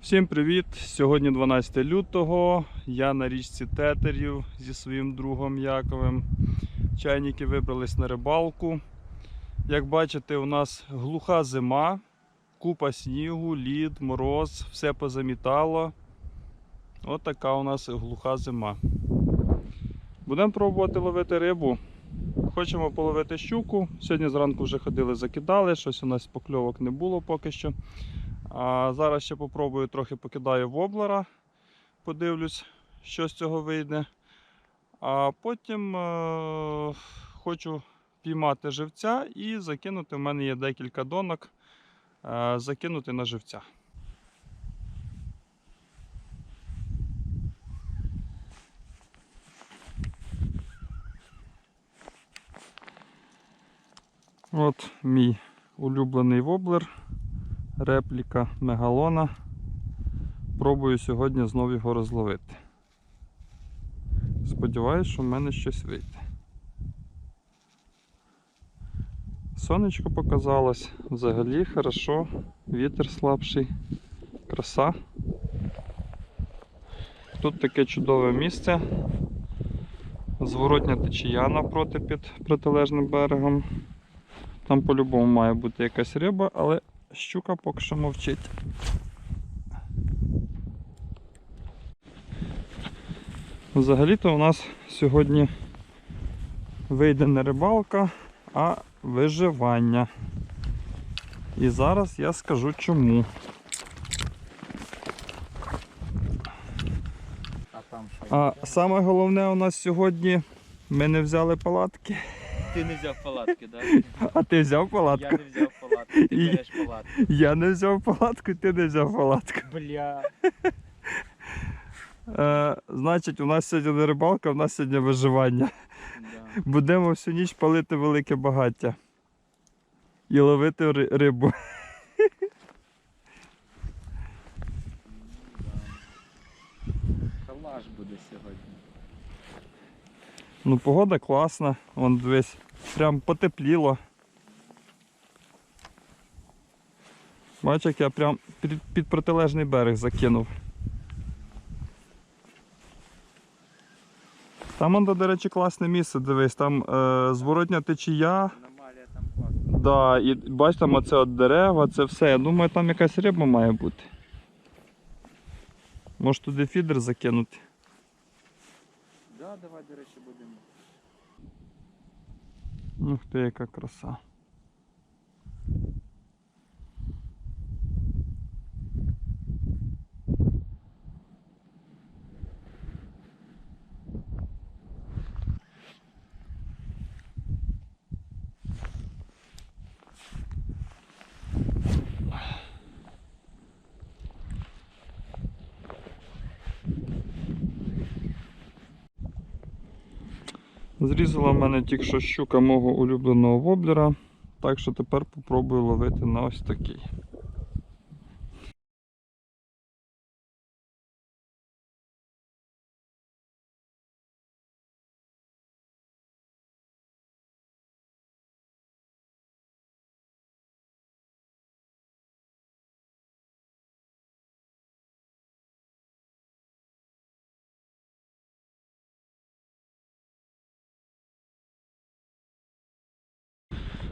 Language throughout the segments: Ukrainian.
Всім привіт! Сьогодні 12 лютого, я на річці Тетерів зі своїм другом Яковим. Чайники вибрались на рибалку. Як бачите, у нас глуха зима, купа снігу, лід, мороз, все позамітало. Ось така у нас глуха зима. Будемо пробувати ловити рибу. Хочемо половити щуку. Сьогодні зранку вже ходили, закидали, щось у нас покльовок не було поки що. А зараз ще попробую, трохи покидаю воблера, подивлюсь, що з цього вийде. А потім хочу піймати живця і закинути. У мене є декілька донок, закинути на живця. От мій улюблений воблер, репліка мегалона. Пробую сьогодні знову його розловити. Сподіваюсь, що в мене щось вийде. Сонечко показалось, взагалі хорошо, вітер слабший, краса. Тут таке чудове місце, зворотня течія навпроти під протилежним берегом. Там по-любому має бути якась риба, але щука поки що мовчить. Взагалі-то у нас сьогодні вийде не рибалка, а виживання. І зараз я скажу чому. А саме головне у нас сьогодні ми не взяли палатки. Ти не взяв палатки, так? А ти взяв палатку? Я не взяв палатки, ти береш палатку. Я не взяв палатку, ти не взяв палатку. Бля. Значить, у нас сьогодні не рибалка, у нас сьогодні виживання. Да. Будемо всю ніч палити велике багаття. І ловити рибу. Калаш буде сьогодні. Ну, погода класна, вон дивись, прям потепліло. Бачиш, як я прям під протилежний берег закинув. Там, до речі, класне місце, дивись, там зворотня течія. Аномалія там класна. Да, і бач, там оце от дерева, це все. Я думаю, там якась риба має бути. Може туди фідер закинути. Да, давай, до речі, будемо. Ух ти, яка краса. Зрізала в мене тільки що щука мого улюбленого воблера, так що тепер попробую ловити на ось такий.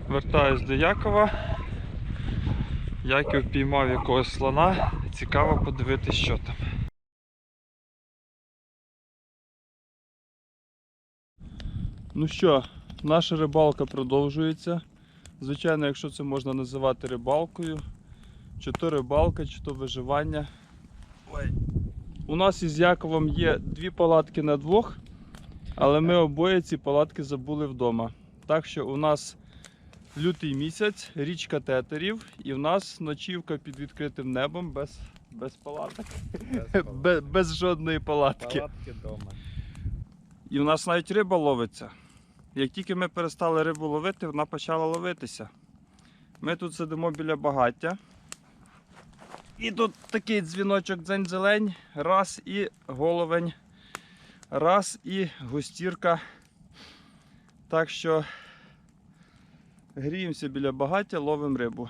Вертаюсь до Якова. Яків піймав якогось слона. Цікаво подивитись, що там. Ну що, наша рибалка продовжується. Звичайно, якщо це можна називати рибалкою. Чи то рибалка, чи то виживання. Ой. У нас із Яковом є 2 палатки на 2, але ми обоє ці палатки забули вдома. Так що у нас лютий місяць, річка Тетерів, і в нас ночівка під відкритим небом без палаток. Без жодної палатки. Палатки вдома. І в нас навіть риба ловиться. Як тільки ми перестали рибу ловити, вона почала ловитися. Ми тут сидимо біля багаття. І тут такий дзвіночок дзень-зелень, раз і головень, раз і густірка. Так що гріємося біля багаття, ловимо рибу.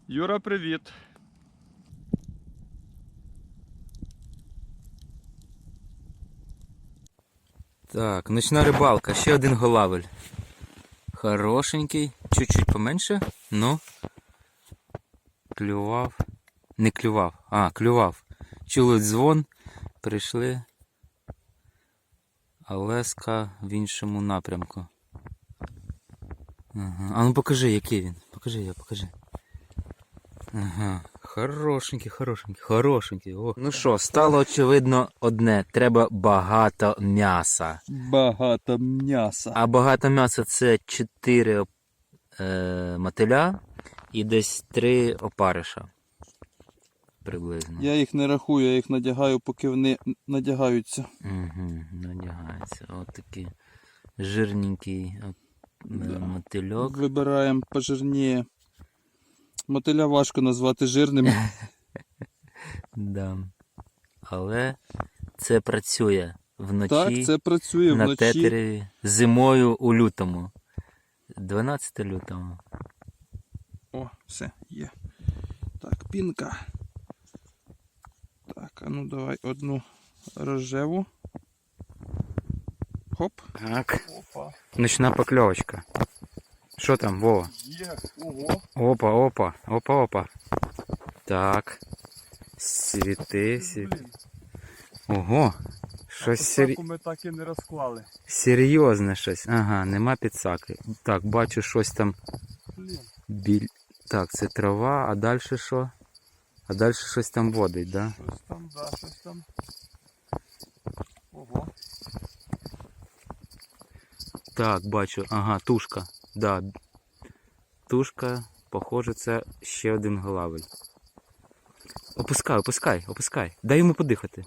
Юра, привіт! Так, ночна рибалка, ще один голавель. Хорошенький, чуть-чуть поменше, ну. Клював. Не клював, клював. Чули дзвон, прийшли. А леска в іншому напрямку. Ага. А ну покажи, який він. Покажи. Ага. Хорошенький. О. Ну що, стало очевидно одне. Треба багато м'яса. Багато м'яса. А багато м'яса це 4 мотиля і десь 3 опариша. Приблизно. Я їх не рахую, я їх надягаю, поки вони надягаються. Угу, надягається. Ось такий жирненький мотильок. Вибираємо пожирніє. Мотиля важко назвати жирним. Да. Але це працює вночі. Так, це працює на вночі. тетереві зимою у лютому. 12 лютого. О, все, є. Так, пінка. Так, а ну давай одну рожеву. Хоп. Так. Опа. Ночна покльовочка. Що там, Вова? Є, ого. Опа. Так. Світи. Блін, Ого. Щось ми так і не розклали. серйозне щось. Ага, нема підсаки. Так, бачу щось там. Блін, Так, це трава, а далі що? А далі щось там водить, да? щось там. Ого. Так, бачу, ага, тушка. Да. Тушка, похоже, це ще один голавель. Опускай. Дай йому подихати.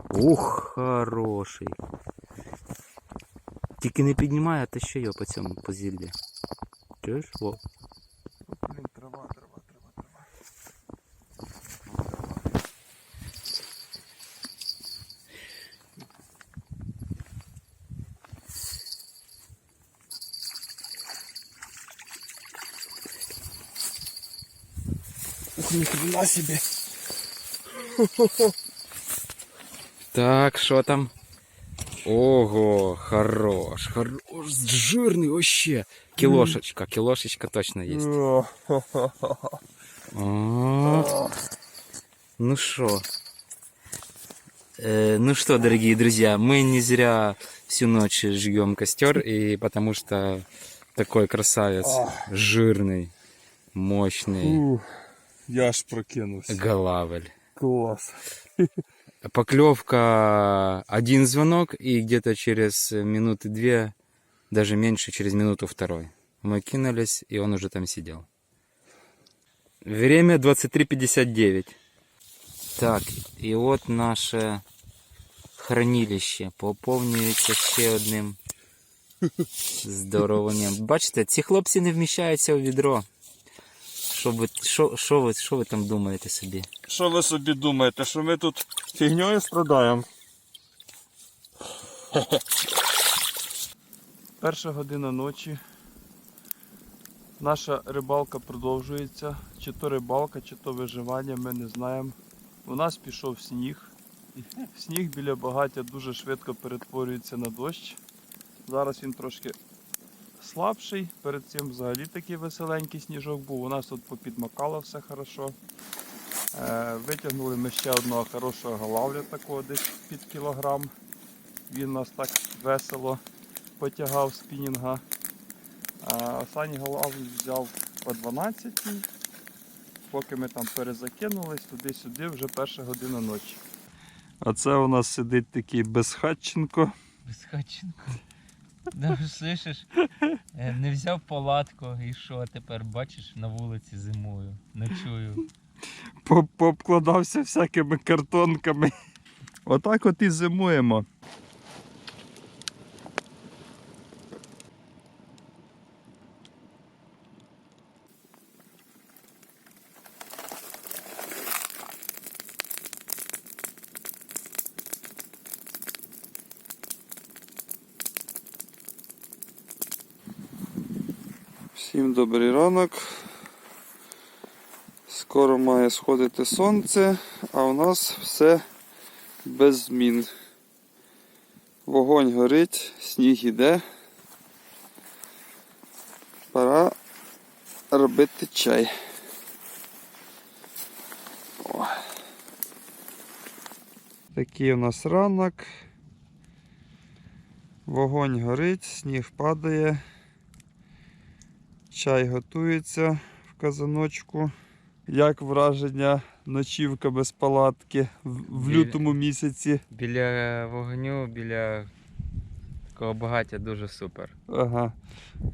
Ух, хороший. Тільки не піднімай, а ти ще його по цьому, по зіллі. Чуєш? Во. Блін, трава. Ух, ніхрена собі. Так, що там? Ого, хорош, жирний вообще. Кілошечка точно є. Ну что, дорогие друзья, мы не зря всю ночь жгем костер, и потому что такой красавец, жирный, мощный Я аж прокинувся. голавель. Клас. Поклевка, один звонок, и где-то через минуты 2, даже меньше, через минуту 2. Мы кинулись, и он уже там сидел. Время 23:59. Так, і от наше хранилище поповнюється ще одним здоровенням. Бачите, ці хлопці не вміщаються у відро. Що ви там думаєте собі? Що ви собі думаєте, що ми тут фігньою страдаємо? Перша година ночі. Наша рибалка продовжується. Чи то рибалка, чи то виживання, ми не знаємо. У нас пішов сніг. Сніг біля багаття дуже швидко перетворюється на дощ. Зараз він трошки слабший. Перед цим взагалі такий веселенький сніжок був. У нас тут попідмокало все хорошо. Витягнули ми ще одного хорошого голавля, такого десь під кілограм. Він нас так весело потягав з спінінга. Останній голавль взяв по 12. Поки ми там перезакинулись туди-сюди, вже перша година ночі. А це у нас сидить такий Безхатченко. Безхатченко. Да, слышиш? Не взяв палатку і що тепер, бачиш, на вулиці зимою, ночую. Пообкладався всякими картонками. Отак от і зимуємо. Всім добрий ранок. Скоро має сходити сонце, а у нас все без змін. Вогонь горить, сніг іде. Пора робити чай. О. Такий у нас ранок. Вогонь горить, сніг падає. Чай готується в казаночку. Як враження ночівка без палатки в лютому місяці? Біля вогню, біля такого багаття дуже супер. Ага.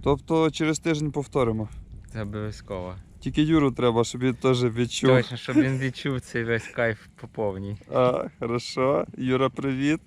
Тобто через тиждень повторимо. Це обов'язково. Тільки Юру треба, щоб він теж відчув. Точно, щоб він відчув цей весь кайф по повній. Хорошо. Юра, привіт.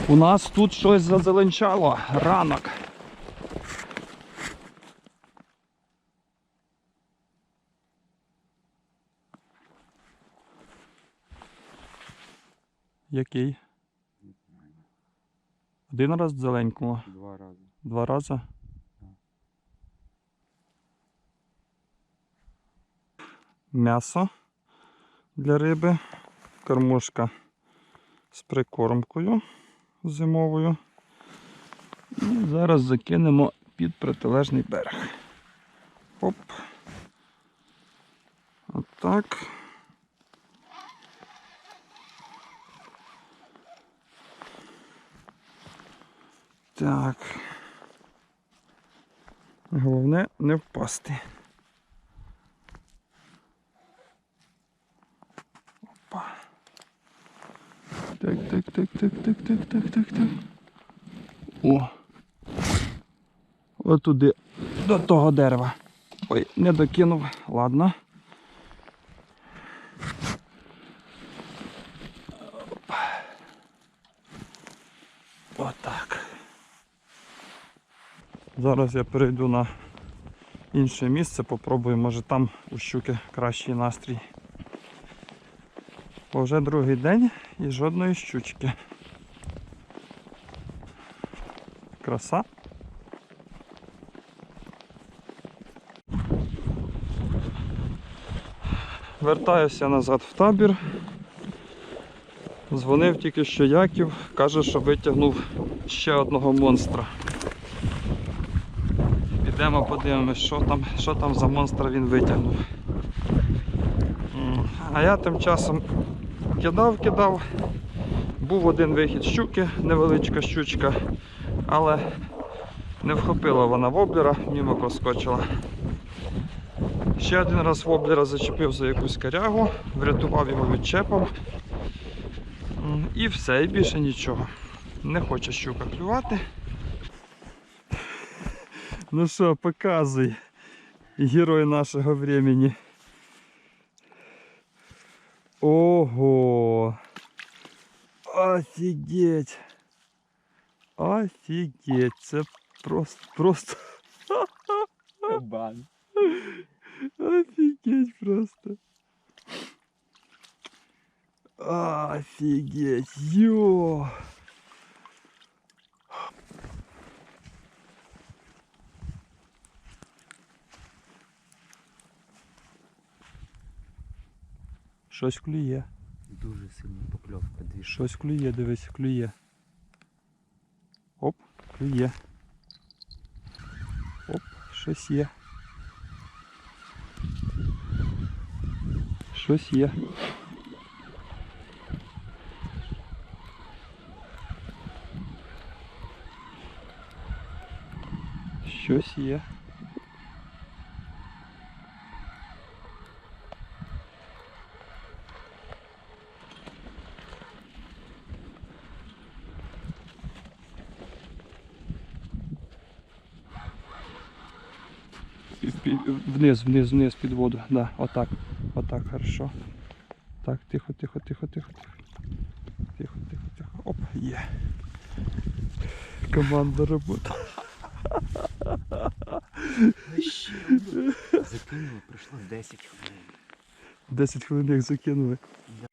У нас тут щось зазеленчало. Ранок. Який? Один раз зеленького? 2 рази. 2 рази? М'ясо для риби. Кормушка з прикормкою зимовою. І зараз закинемо під протилежний берег. Оп. Отак. Так. Головне не впасти. Опа. Так. О. Отуди, до того дерева. Ой, не докинув. Ладно. Отак. Зараз я перейду на інше місце, попробую, може там у щуки кращий настрій. Бо вже другий день і жодної щучки. Краса. Вертаюся назад в табір. Дзвонив тільки що Яків, каже, що витягнув ще одного монстра. Підемо подивимось, що там за монстра він витягнув. А я тим часом кидав. Був один вихід щуки, невеличка щучка, але не вхопила вона воблера, мимо проскочила. Ще один раз воблера зачепив за якусь корягу, врятував його відчепом. І все, і більше нічого. Не хоче щука клювати. Ну що, показуй, герой нашого времени. Ого! Офігеть! Офігеть! Це просто... Кабан. Офігеть просто! Офігеть! Йо! Щось клює. Дуже сильна покльовка, дві. Щось клює, дивись, клює. Оп, клює. Оп, щось є. Щось є. Щось є. Вниз під воду. Да, отак. Отак, хорошо. Так, тихо. Оп, є. Команда робота. Закинуло, пройшло 10 хвилин. 10 хвилин як закинули.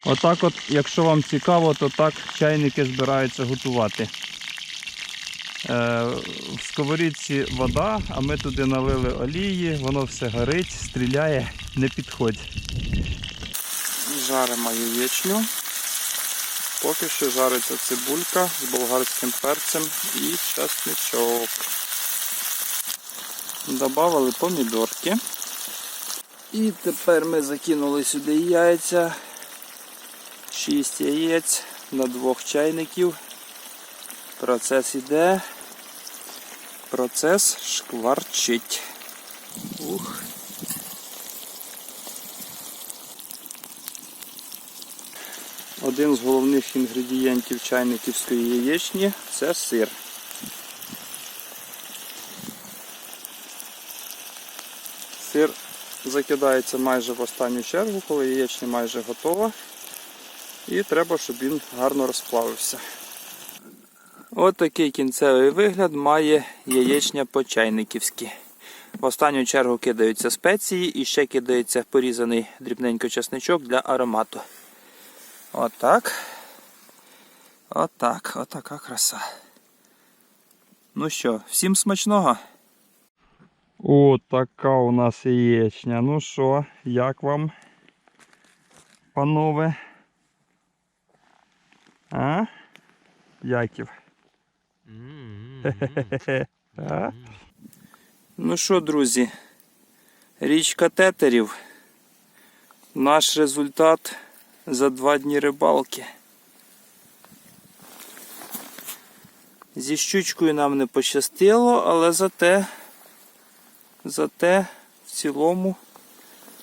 Отак от, якщо вам цікаво, то так чайники збираються готувати. В сковорідці вода, а ми туди налили олії, воно все горить, стріляє, не підходь. Жаримо яєчню. Поки що жариться цибулька з болгарським перцем і чесничок. Добавили помідорки. І тепер ми закинули сюди яйця. 6 яєць на 2 чайників. Процес іде. Процес шкварчить. Ух. Один з головних інгредієнтів чайниківської яєчні – це сир. Сир закидається майже в останню чергу, коли яєчня майже готова. І треба, щоб він гарно розплавився. Ось такий кінцевий вигляд має яєчня по-чайниківськи. В останню чергу кидаються спеції і ще кидається порізаний дрібненько чесничок для аромату. Отак. Отак. Отака краса. Ну що, всім смачного? О, така у нас яєчня. Ну що, як вам, панове? А? Яків? А? Ну що, друзі, річка Тетерів. Наш результат за 2 дні рибалки. Зі щучкою нам не пощастило, але зате в цілому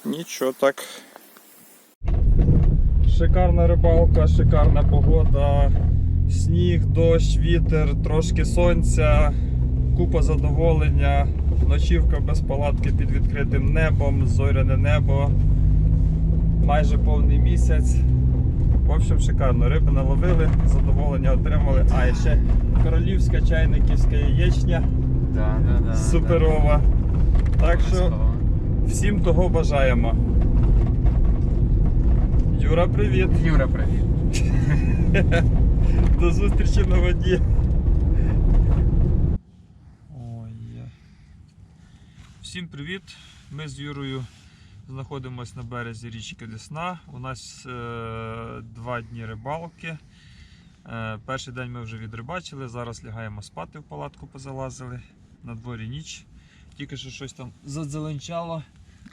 нічого так. Шикарна рибалка, шикарна погода, сніг, дощ, вітер, трошки сонця, купа задоволення, ночівка без палатки під відкритим небом, зоряне небо, майже повний місяць. В общем, шикарно, риби наловили, задоволення отримали. А, і ще королівська чайниківська яєчня, суперова. Так що всім того бажаємо. Юра, привіт! Юра, привіт! До зустрічі на воді! Ой. Всім привіт! Ми з Юрою знаходимося на березі річки Десна. У нас 2 дні рибалки. Перший день ми вже відрибачили, зараз лягаємо спати, в палатку позалазили. На дворі ніч. Тільки що щось там задзеленчало.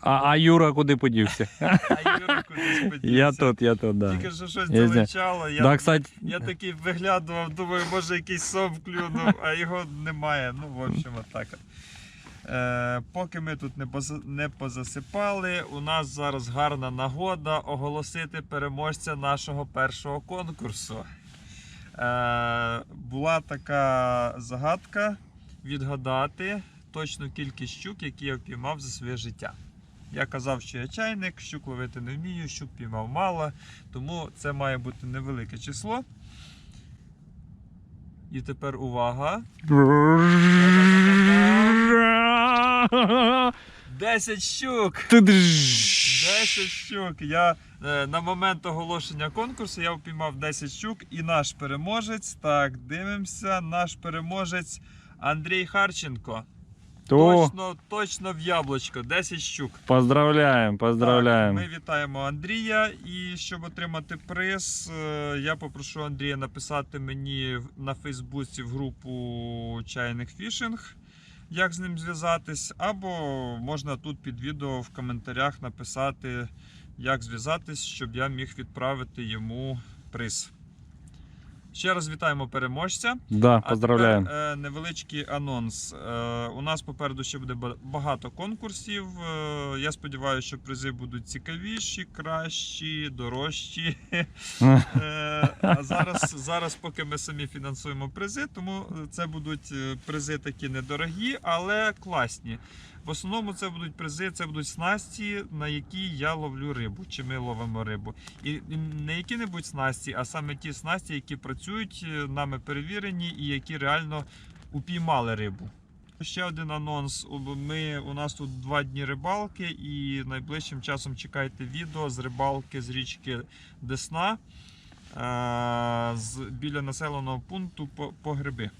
А Юра куди подівся? А Юра кудись подівся. Я тут, да. Тільки що щось дзеленчало. Да, кстати... Я такий виглядував, думаю, може якийсь сом клюнув, а його немає. Ну, в общем, отак. Поки ми тут не позасипали, у нас зараз гарна нагода оголосити переможця нашого першого конкурсу. Була така загадка відгадати точну кількість щук, які я впіймав за своє життя. Я казав, що я чайник, щук ловити не вмію, щук піймав мало, тому це має бути невелике число. І тепер увага. 10 щук! 10 щук! На момент оголошення конкурсу я впіймав 10 щук і наш переможець, так, дивимося, наш переможець Андрій Харченко. Точно в яблучко, 10 щук. Поздравляємо. Так, ми вітаємо Андрія, і щоб отримати приз, я попрошу Андрія написати мені на Фейсбуці в групу Чайник Фішинг, як з ним зв'язатись, або можна тут під відео в коментарях написати, як зв'язатись, щоб я міг відправити йому приз. Ще раз вітаємо переможця. Да, поздравляємо. А тепер невеличкий анонс. У нас попереду ще буде багато конкурсів. Я сподіваюся, що призи будуть цікавіші, кращі, дорожчі. А зараз поки ми самі фінансуємо призи, тому це будуть призи такі недорогі, але класні. В основному це будуть призи, це будуть снасті, на які я ловлю рибу, чи ми ловимо рибу. І не які-небудь снасті, а саме ті снасті, які працюють, нами перевірені і які реально упіймали рибу. Ще один анонс. У нас тут 2 дні рибалки, і найближчим часом чекайте відео з рибалки з річки Десна біля населеного пункту по гриби.